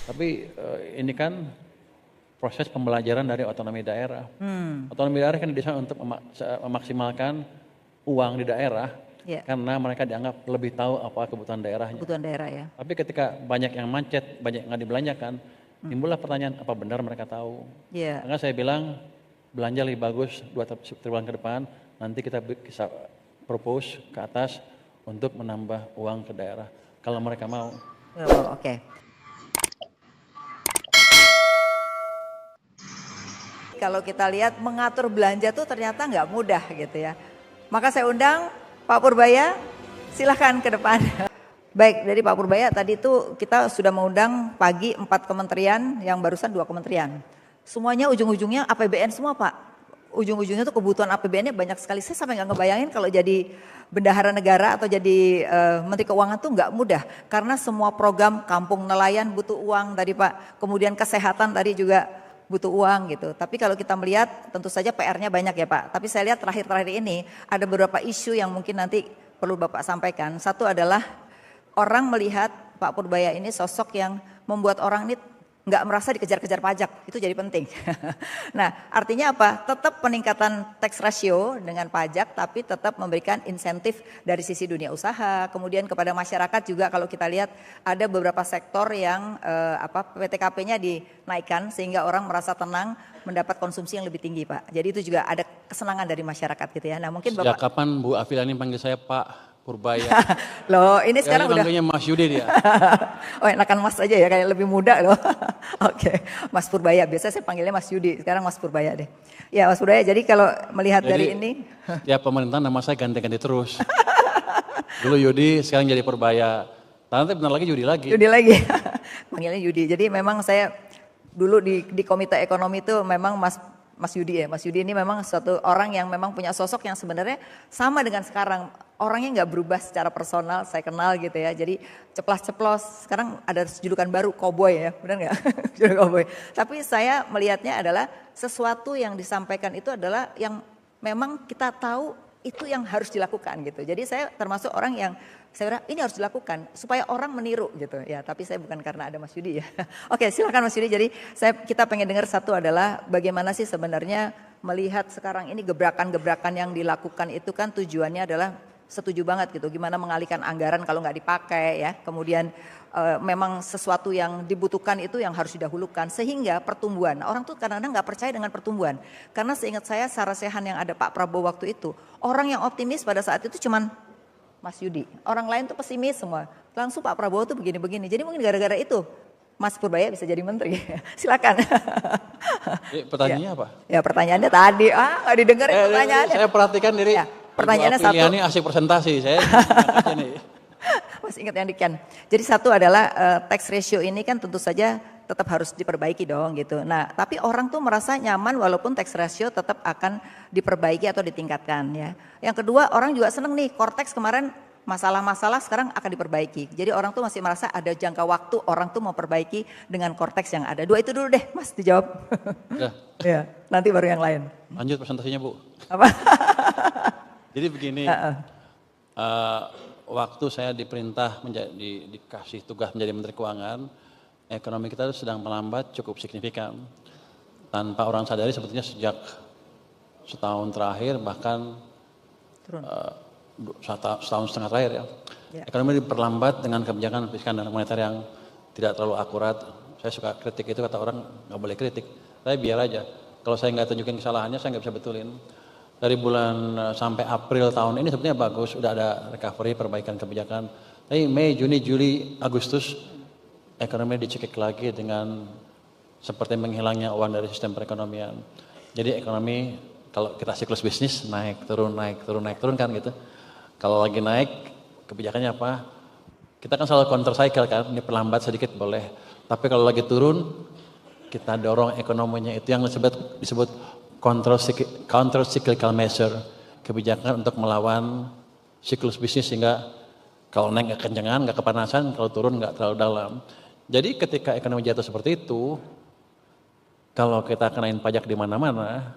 Tapi ini kan proses pembelajaran dari otonomi daerah. Otonomi daerah kan didesain untuk memaksimalkan uang di daerah Ya, karena mereka dianggap lebih tahu apa kebutuhan daerahnya. kebutuhan daerah ya. Tapi ketika banyak yang macet, banyak yang nggak dibelanjakan, timbullah pertanyaan apa benar mereka tahu. Ya, Karena saya bilang belanja lebih bagus 2 triwulan ke depan, nanti kita bisa propose ke atas untuk menambah uang ke daerah. Kalau mereka mau. oh, oke. Kalau kita lihat mengatur belanja tuh ternyata nggak mudah gitu ya. Maka saya undang Pak Purbaya, silahkan ke depan. Baik, dari Pak Purbaya tadi itu kita sudah mengundang pagi 4 kementerian, yang barusan 2 kementerian. Semuanya ujung-ujungnya APBN semua Pak. Ujung-ujungnya tuh kebutuhan APBN-nya banyak sekali. Saya sampai nggak ngebayangin kalau jadi bendahara negara atau jadi Menteri Keuangan tuh nggak mudah. Karena semua program kampung nelayan butuh uang tadi Pak. Kemudian kesehatan tadi juga butuh uang gitu. Tapi kalau kita melihat tentu saja PR-nya banyak ya Pak. Tapi saya lihat terakhir-terakhir ini ada beberapa isu yang mungkin nanti perlu Bapak sampaikan. Satu adalah orang melihat Pak Purbaya ini sosok yang membuat orang ini nggak merasa dikejar-kejar pajak, itu jadi penting. Nah artinya apa? Tetap peningkatan tax ratio dengan pajak tapi tetap memberikan insentif dari sisi dunia usaha. Kemudian kepada masyarakat juga kalau kita lihat ada beberapa sektor yang PTKP-nya dinaikkan sehingga orang merasa tenang mendapat konsumsi yang lebih tinggi Pak. Jadi itu juga ada kesenangan dari masyarakat gitu ya. Nah mungkin Sejak Bapak... kapan Bu Afilani panggil saya Pak Purbaya? Loh ini sekarang udah... manggilnya Mas Yudi dia. Oh enakan Mas aja ya, kayak lebih muda loh. Oke, Mas Purbaya. Biasanya saya panggilnya Mas Yudi, sekarang Mas Purbaya deh. Ya Mas Purbaya, jadi kalau melihat dari ini. Ya pemerintah nama saya ganti-ganti terus. Dulu Yudi, sekarang jadi Purbaya. Nanti benar lagi Yudi lagi. Yudi lagi, panggilnya Yudi. Jadi memang saya dulu di Komite Ekonomi itu memang Mas Yudi ya. Mas Yudi ini memang suatu orang yang memang punya sosok yang sebenarnya sama dengan sekarang. Orangnya nggak berubah secara personal, saya kenal gitu ya. Jadi ceplas-ceplos, sekarang ada julukan baru, cowboy ya, benar nggak? Julukan cowboy. Tapi saya melihatnya adalah sesuatu yang disampaikan itu adalah yang memang kita tahu itu yang harus dilakukan gitu. Jadi saya termasuk orang yang saya kira ini harus dilakukan supaya orang meniru gitu ya. Tapi saya bukan karena ada Mas Yudi ya. Oke silakan Mas Yudi. Jadi kita pengen dengar satu adalah bagaimana sih sebenarnya melihat sekarang ini gebrakan-gebrakan yang dilakukan itu kan tujuannya adalah setuju banget gitu. Gimana mengalihkan anggaran kalau nggak dipakai ya. Kemudian memang sesuatu yang dibutuhkan itu yang harus didahulukan sehingga pertumbuhan. Orang tuh kadang-kadang nggak percaya dengan pertumbuhan. Karena seingat saya sarasehan yang ada Pak Prabowo waktu itu, orang yang optimis pada saat itu cuman Mas Yudi. Orang lain tuh pesimis semua. Langsung Pak Prabowo tuh begini-begini. Jadi mungkin gara-gara itu Mas Purbaya bisa jadi menteri. Silakan. Pertanyaannya apa? Ya pertanyaannya tadi, nggak didengerin pertanyaannya. Saya perhatikan diri. Ya, pertanyaannya satu. Ini asik presentasi, saya nih. Masih ingat yang dikian. Jadi satu adalah tax ratio ini kan tentu saja tetap harus diperbaiki dong gitu. Nah tapi orang tuh merasa nyaman walaupun tax ratio tetap akan diperbaiki atau ditingkatkan ya. Yang kedua orang juga seneng nih, Cortex kemarin masalah-masalah sekarang akan diperbaiki. Jadi orang tuh masih merasa ada jangka waktu orang tuh mau perbaiki dengan Cortex yang ada. 2 itu dulu deh Mas dijawab. Ya, nanti baru yang lain. Lanjut presentasinya Bu. Apa? Jadi begini, waktu saya diperintah dikasih tugas menjadi Menteri Keuangan, ekonomi kita sedang melambat cukup signifikan. Tanpa orang sadari sebetulnya sejak setahun terakhir bahkan setahun setengah terakhir ya. Ekonomi diperlambat dengan kebijakan fiskal dan moneter yang tidak terlalu akurat. Saya suka kritik itu, kata orang nggak boleh kritik. Saya biar aja. Kalau saya nggak tunjukin kesalahannya saya nggak bisa betulin. Dari bulan sampai April tahun ini sebetulnya bagus, udah ada recovery, perbaikan kebijakan. Tapi Mei, Juni, Juli, Agustus ekonomi dicekik lagi dengan seperti menghilangnya uang dari sistem perekonomian. Jadi ekonomi kalau kita siklus bisnis naik turun kan gitu. Kalau lagi naik kebijakannya apa? Kita kan selalu counter cycle kan, ini perlambat sedikit boleh. Tapi kalau lagi turun kita dorong ekonominya, itu yang disebut counter cyclical measure, kebijakan untuk melawan siklus bisnis sehingga kalau naik nggak kencengan, nggak kepanasan, kalau turun nggak terlalu dalam. Jadi ketika ekonomi jatuh seperti itu, kalau kita kenain pajak di mana-mana,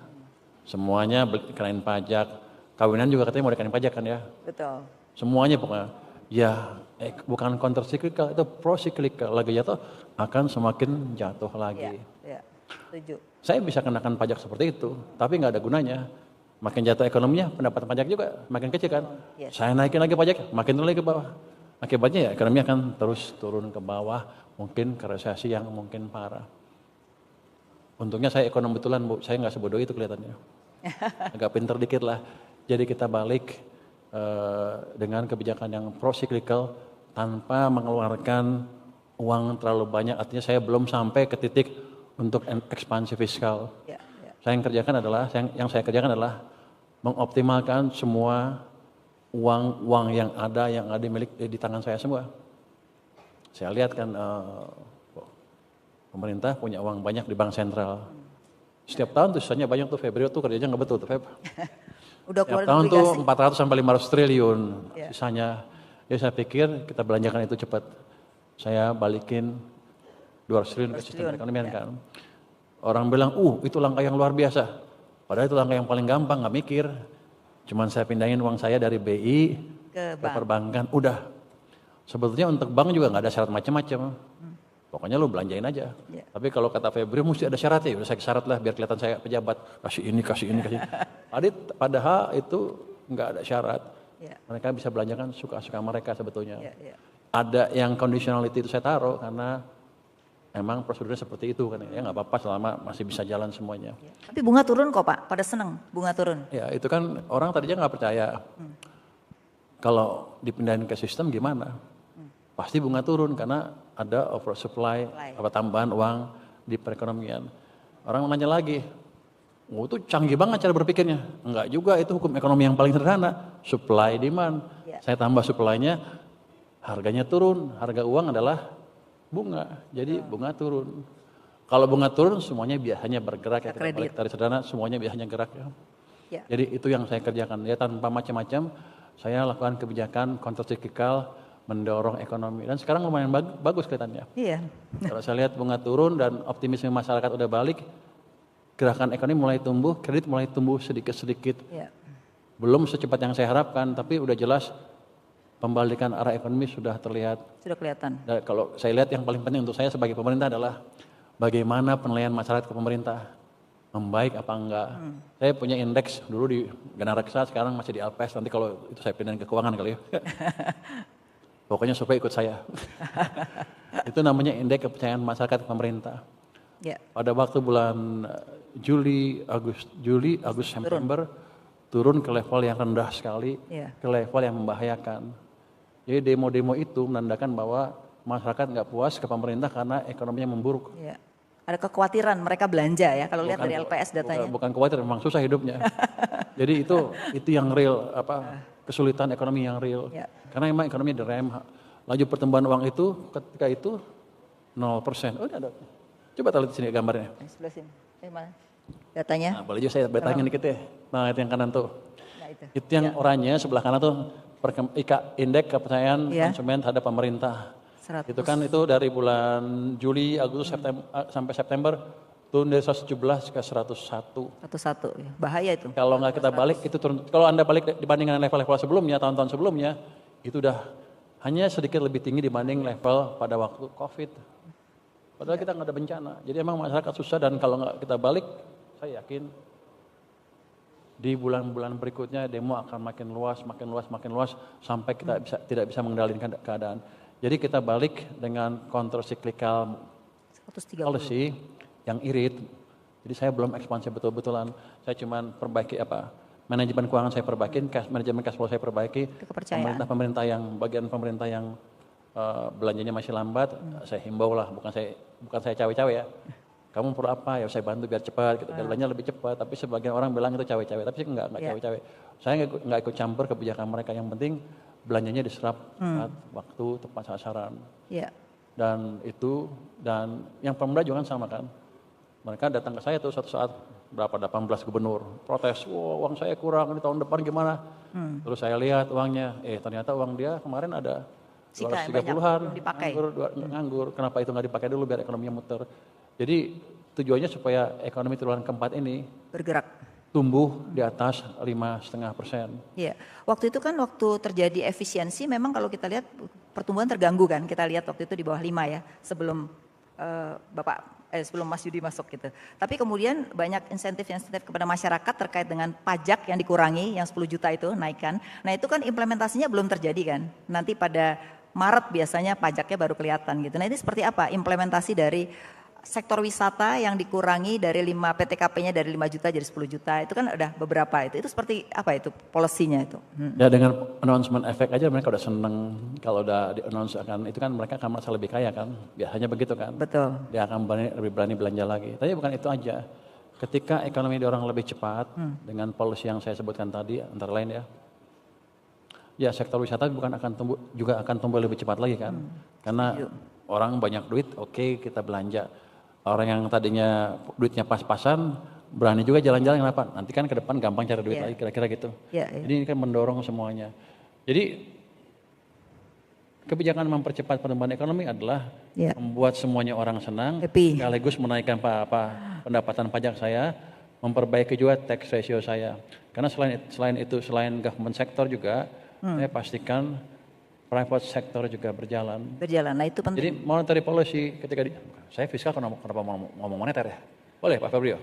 semuanya kenain pajak, kawinan juga katanya mau dikenain pajak kan ya? Betul. Semuanya pokoknya. Ya, bukan counter cyclical, itu pro cyclical. Lagi jatuh akan semakin jatuh lagi. Ya, setuju. Saya bisa kenakan pajak seperti itu, tapi nggak ada gunanya. Makin jatuh ekonominya, pendapatan pajak juga makin kecil kan. Yes. Saya naikin lagi pajak, makin turun lagi ke bawah. Akibatnya ya ekonomi akan terus turun ke bawah, mungkin ke resesi yang mungkin parah. Untungnya saya ekonom betulan, Bu. Saya nggak sebodoh itu kelihatannya. Agak pinter dikit lah. Jadi kita balik dengan kebijakan yang pro-cyclical tanpa mengeluarkan uang terlalu banyak. Artinya saya belum sampai ke titik untuk ekspansi fiskal. Ya. Yang saya kerjakan adalah mengoptimalkan semua uang yang ada milik di tangan saya semua. Saya lihat kan pemerintah punya uang banyak di bank sentral. Setiap tahun tuh sisanya banyak tuh, Febrio tuh kerjanya nggak betul tuh Feb. Udah Setiap keluar tahun obligasi. tuh 400 sampai 500 triliun sisanya. Ya saya pikir kita belanjakan itu cepat. Saya balikin 200 triliun ke sistem perekonomian kan. Orang bilang, itu langkah yang luar biasa. Padahal itu langkah yang paling gampang, nggak mikir. Cuman saya pindahin uang saya dari BI ke perbankan, udah. Sebetulnya untuk bank juga nggak ada syarat macam-macam. Pokoknya lu belanjain aja. Ya. Tapi kalau kata Febri mesti ada syaratnya, udah saya syarat lah biar kelihatan saya pejabat. Kasih ini. Padahal itu nggak ada syarat. Ya. Mereka bisa belanjakan suka-suka mereka sebetulnya. Ya. Ada yang conditionality itu saya taruh karena emang prosedurnya seperti itu kan ya, nggak apa-apa selama masih bisa jalan semuanya. Ya. Tapi bunga turun kok Pak, pada seneng bunga turun. Ya itu kan orang tadinya nggak percaya. Kalau dipindahin ke sistem gimana? Pasti bunga turun karena ada oversupply, tambahan uang di perekonomian. Orang nanya lagi, itu canggih banget cara berpikirnya. Enggak juga, itu hukum ekonomi yang paling sederhana, supply demand. Ya. Saya tambah supply-nya, harganya turun. Harga uang adalah bunga, jadi bunga turun. Kalau bunga turun semuanya biasanya bergerak ya, kita balik dari sederhana semuanya biasanya gerak ya. Jadi itu yang saya kerjakan ya, tanpa macam-macam saya lakukan kebijakan counter cyclical mendorong ekonomi dan sekarang lumayan bagus kelihatannya. Iya. Kalau saya lihat bunga turun dan optimisme masyarakat udah balik, gerakan ekonomi mulai tumbuh, kredit mulai tumbuh sedikit-sedikit. Iya. Belum secepat yang saya harapkan, tapi udah jelas pembalikan arah ekonomi sudah terlihat. Sudah kelihatan. Dan kalau saya lihat yang paling penting untuk saya sebagai pemerintah adalah bagaimana penilaian masyarakat ke pemerintah. Membaik apa enggak. Saya punya indeks dulu di Ganareksa, sekarang masih di Alpes, nanti kalau itu saya pindahin ke keuangan kali ya. Pokoknya supaya ikut saya. Itu namanya indeks kepercayaan masyarakat ke pemerintah. Ya. Pada waktu bulan Juli, Agustus, September turun ke level yang rendah sekali, ke level yang membahayakan. Jadi demo-demo itu menandakan bahwa masyarakat nggak puas ke pemerintah karena ekonominya memburuk. Ya. Ada kekhawatiran mereka belanja ya kalau lihat dari LPS datanya. Bukan khawatir, memang susah hidupnya. Jadi itu yang real, kesulitan ekonomi yang real. Ya. Karena memang ekonomi direm, laju pertumbuhan uang itu ketika itu 0%. Oh, ada. Coba lihat di sini gambarnya. Sebelah sini. Mana? Datanya. Nah, boleh juga saya betahkan dikit ya. Nah, itu yang kanan tuh. Nah, itu yang oranye sebelah kanan tuh indeks kepercayaan konsumen terhadap pemerintah. 100. Itu kan itu dari bulan Juli, Agustus, sampai September turun dari 117 ke 101. 101 ya. Bahaya itu. Kalau nggak kita balik itu turun. Kalau Anda balik dibandingkan level-level sebelumnya, tahun-tahun sebelumnya, itu udah hanya sedikit lebih tinggi dibanding level pada waktu Covid. Padahal kita nggak ada bencana. Jadi emang masyarakat susah dan kalau nggak kita balik, saya yakin di bulan-bulan berikutnya demo akan makin luas sampai kita tidak bisa mengendalikan keadaan. Jadi kita balik dengan counter cyclical policy yang irit. Jadi saya belum ekspansi betul-betulan. Saya cuma perbaiki manajemen keuangan saya perbaikin, manajemen cash flow saya perbaiki. Pemerintah yang belanjanya masih lambat, saya himbau lah, bukan saya cawe-cawe ya. Kamu perlu apa? Ya saya bantu biar cepat, biar belanja lebih cepat. Tapi sebagian orang bilang itu cawe-cawe, tapi enggak cawe-cawe. Saya enggak ikut campur kebijakan mereka. Yang penting belanjanya diserap tepat waktu, tepat sasaran. Dan yang Pemda juga kan sama kan. Mereka datang ke saya tuh suatu saat, berapa 18 gubernur protes, uang saya kurang, ini tahun depan gimana? Terus saya lihat uangnya, ternyata uang dia kemarin ada 230-an nganggur. Kenapa itu nggak dipakai dulu biar ekonominya muter? Jadi tujuannya supaya ekonomi triwulan keempat ini tumbuh di atas 5,5%. Iya, waktu itu kan waktu terjadi efisiensi memang kalau kita lihat pertumbuhan terganggu kan, kita lihat waktu itu di bawah 5 ya, sebelum sebelum Mas Yudi masuk gitu. Tapi kemudian banyak insentif-insentif kepada masyarakat terkait dengan pajak yang dikurangi, yang 10 juta itu naikkan. Nah itu kan implementasinya belum terjadi kan, nanti pada Maret biasanya pajaknya baru kelihatan gitu. Nah ini seperti apa implementasi dari sektor wisata yang dikurangi dari 5 PTKP-nya dari 5 juta jadi 10 juta itu kan udah beberapa itu seperti apa itu polisinya itu? Ya dengan announcement efek aja mereka udah seneng kalau udah di announce akan itu kan mereka akan merasa lebih kaya kan, biasanya begitu kan. Betul. Dia akan lebih berani belanja lagi. Tapi bukan itu aja. Ketika ekonomi dorong lebih cepat dengan policy yang saya sebutkan tadi antara lain ya sektor wisata juga akan tumbuh lebih cepat lagi kan, karena orang banyak duit, oke, kita belanja. Orang yang tadinya duitnya pas-pasan, berani juga jalan-jalan, kenapa? Nanti kan ke depan gampang cari duit lagi, kira-kira gitu. Jadi ini kan mendorong semuanya. Jadi kebijakan mempercepat pertumbuhan ekonomi adalah membuat semuanya orang senang, sekaligus menaikkan pendapatan pajak saya, memperbaiki juga tax ratio saya. Karena selain government sector juga, saya pastikan private sector juga berjalan. Nah itu penting. Jadi monetary policy ketika saya fiskal kenapa ngomong moneter ya? Boleh Pak Febrio?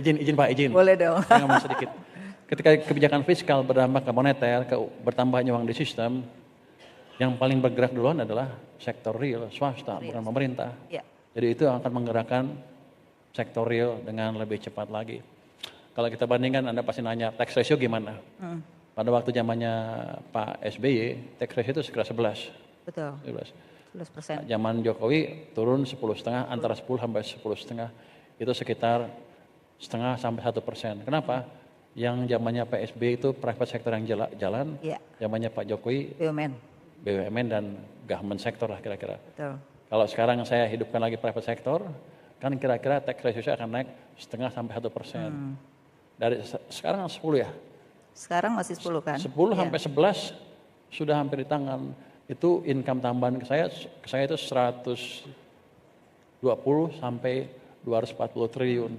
izin Pak, izin. Boleh dong. Saya ngomong sedikit. Ketika kebijakan fiskal berdampak ke moneter, ke bertambahnya uang di sistem, yang paling bergerak duluan adalah sektor real, swasta, bukan pemerintah. Jadi itu akan menggerakkan sektor real dengan lebih cepat lagi. Kalau kita bandingkan, Anda pasti nanya tax ratio gimana? Pada waktu zamannya Pak SBY, tax ratio itu sekitar 11. Betul. 11%. Zaman Jokowi turun 10,5, antara 10 sampai 10,5. Itu sekitar 0,5 sampai 1%. Kenapa? Yang zamannya Pak SBY itu private sector yang jalan, zamannya Pak Jokowi BUMN dan government sector lah kira-kira. Kalau sekarang saya hidupkan lagi private sector, kan kira-kira tax ratio saya akan naik 0,5 sampai 1%. Dari sekarang 10 ya? Sekarang masih 10 kan? 10 sampai 11 sudah hampir di tangan. Itu income tambahan ke saya itu 120 sampai 240 triliun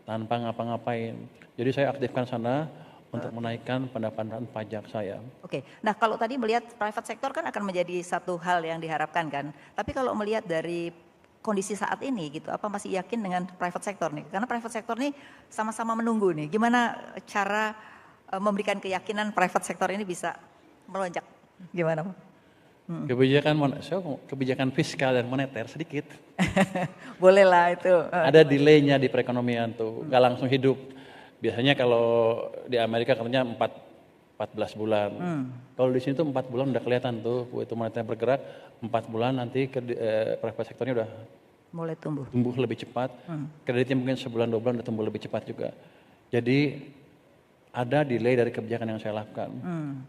tanpa ngapa-ngapain. Jadi saya aktifkan sana untuk menaikkan pendapatan pajak saya. Oke, nah kalau tadi melihat private sector kan akan menjadi satu hal yang diharapkan kan. Tapi kalau melihat dari kondisi saat ini gitu, apa masih yakin dengan private sector nih? Karena private sector nih sama-sama menunggu nih. Gimana cara memberikan keyakinan private sector ini bisa melonjak? Gimana Pak? Kebijakan fiskal dan moneter sedikit. Boleh lah itu. Ada delaynya di perekonomian tuh, nggak langsung hidup. Biasanya kalau di Amerika katanya 14 bulan. Kalau di sini tuh 4 bulan udah kelihatan tuh, itu moneter bergerak, 4 bulan nanti private sektornya udah mulai tumbuh lebih cepat. Kreditnya mungkin sebulan 2 bulan udah tumbuh lebih cepat juga. Jadi ada delay dari kebijakan yang saya lakukan.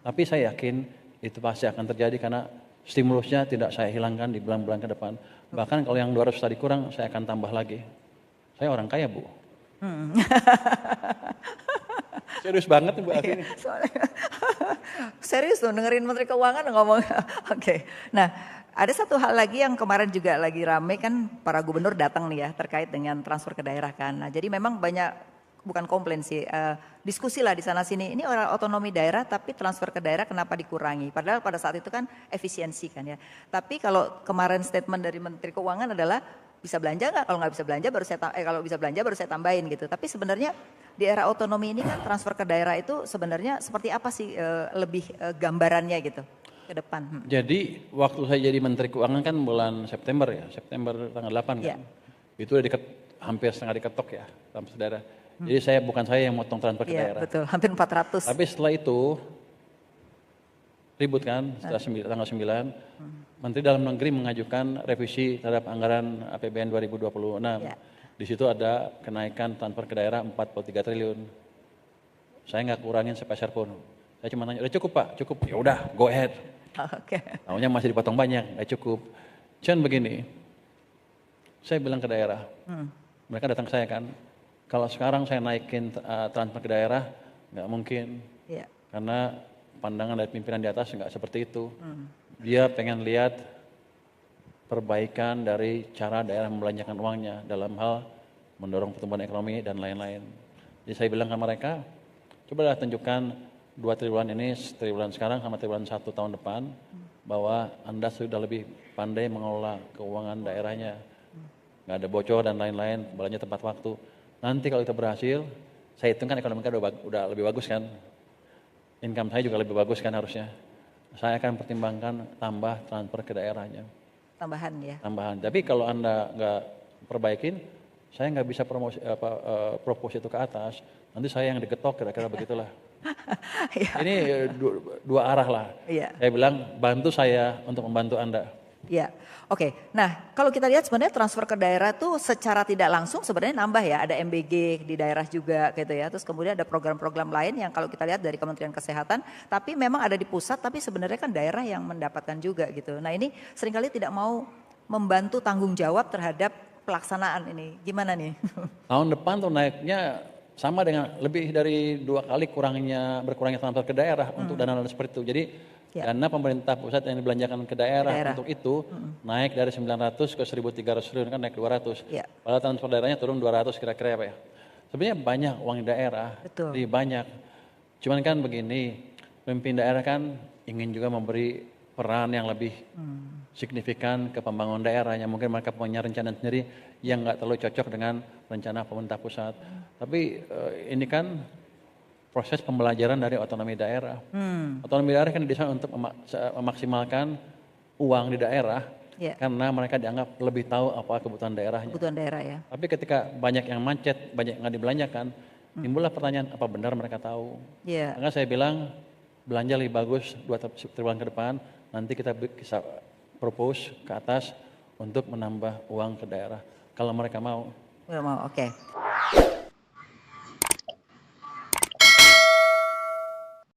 Tapi saya yakin itu pasti akan terjadi karena stimulusnya tidak saya hilangkan di bulan-bulan ke depan. Bahkan kalau yang 200 tadi kurang, saya akan tambah lagi. Saya orang kaya, Bu. Serius banget Bu ini. Serius tuh dengerin Menteri Keuangan ngomong. Oke. Nah, ada satu hal lagi yang kemarin juga lagi rame kan, para gubernur datang nih ya terkait dengan transfer ke daerah kan. Nah, jadi memang banyak bukan komplain sih, diskusi lah di sana sini. Ini orang otonomi daerah tapi transfer ke daerah kenapa dikurangi? Padahal pada saat itu kan efisiensi kan ya. Tapi kalau kemarin statement dari Menteri Keuangan adalah bisa belanja nggak? Kalau nggak bisa belanja baru kalau bisa belanja baru saya tambahin gitu. Tapi sebenarnya di era otonomi ini kan transfer ke daerah itu sebenarnya seperti apa sih lebih gambarannya gitu ke depan? Jadi waktu saya jadi Menteri Keuangan kan bulan September ya, September tanggal 8 kan. Itu udah hampir setengah diketok ya transfer ke daerah. Jadi bukan saya yang motong transfer ke daerah. Betul, hampir 400. Tapi setelah itu ribut kan, setelah tanggal 9, Menteri Dalam Negeri mengajukan revisi terhadap anggaran APBN 2026. Di situ ada kenaikan transfer ke daerah 43 triliun. Saya nggak kurangin sepeser pun. Saya cuma nanya, udah cukup Pak? Cukup. Ya udah, go ahead. Tahunya masih dipotong banyak, nggak cukup. Cuman begini, saya bilang ke daerah, mereka datang ke saya kan, kalau sekarang saya naikin transfer ke daerah, nggak mungkin. Karena pandangan dari pimpinan di atas nggak seperti itu. Dia pengen lihat perbaikan dari cara daerah membelanjakan uangnya dalam hal mendorong pertumbuhan ekonomi dan lain-lain. Jadi saya bilang ke mereka, cobalah tunjukkan 2 triwulan ini, triwulan sekarang sama triwulan 1 tahun depan, bahwa Anda sudah lebih pandai mengelola keuangan daerahnya. Nggak ada bocor dan lain-lain, belanja tepat waktu. Nanti kalau itu berhasil, saya hitungkan ekonomi kita udah lebih bagus kan. Income saya juga lebih bagus kan harusnya. Saya akan pertimbangkan tambah transfer ke daerahnya. Tambahan ya. Tambahan. Tapi kalau Anda nggak perbaikin, saya nggak bisa propose itu ke atas. Nanti saya yang digetok, kira-kira begitulah. Ya. Ini dua arah lah. Iya. Saya bilang bantu saya untuk membantu Anda. Ya, oke. Nah, kalau kita lihat sebenarnya transfer ke daerah tuh secara tidak langsung sebenarnya nambah ya. Ada MBG di daerah juga gitu ya. Terus kemudian ada program-program lain yang kalau kita lihat dari Kementerian Kesehatan, tapi memang ada di pusat, tapi sebenarnya kan daerah yang mendapatkan juga gitu. Nah, ini seringkali tidak mau membantu tanggung jawab terhadap pelaksanaan ini. Gimana nih? Tahun depan tuh naiknya sama dengan lebih dari 2 kali berkurangnya transfer ke daerah untuk dana-dana seperti itu. Jadi dana pemerintah pusat yang dibelanjakan ke daerah untuk itu naik dari 900 ke 1.300 triliun, kan naik 200. Padahal transfer daerahnya turun 200 kira-kira apa ya. Sebenarnya banyak uang di daerah, lebih banyak. Cuman kan begini, pemimpin daerah kan ingin juga memberi peran yang lebih signifikan ke pembangunan daerahnya. Mungkin mereka punya rencana sendiri yang nggak terlalu cocok dengan rencana pemerintah pusat. Tapi ini kan proses pembelajaran dari otonomi daerah. Otonomi daerah kan didesain untuk memaksimalkan uang di daerah karena mereka dianggap lebih tahu apa kebutuhan daerahnya. Kebutuhan daerah ya. Tapi ketika banyak yang macet, banyak yang nggak dibelanjakan, timbullah pertanyaan apa benar mereka tahu. Maka saya bilang belanja lebih bagus 2 triwulan ke depan, nanti kita bisa propose ke atas untuk menambah uang ke daerah. Kalau mereka mau. Mau, oke.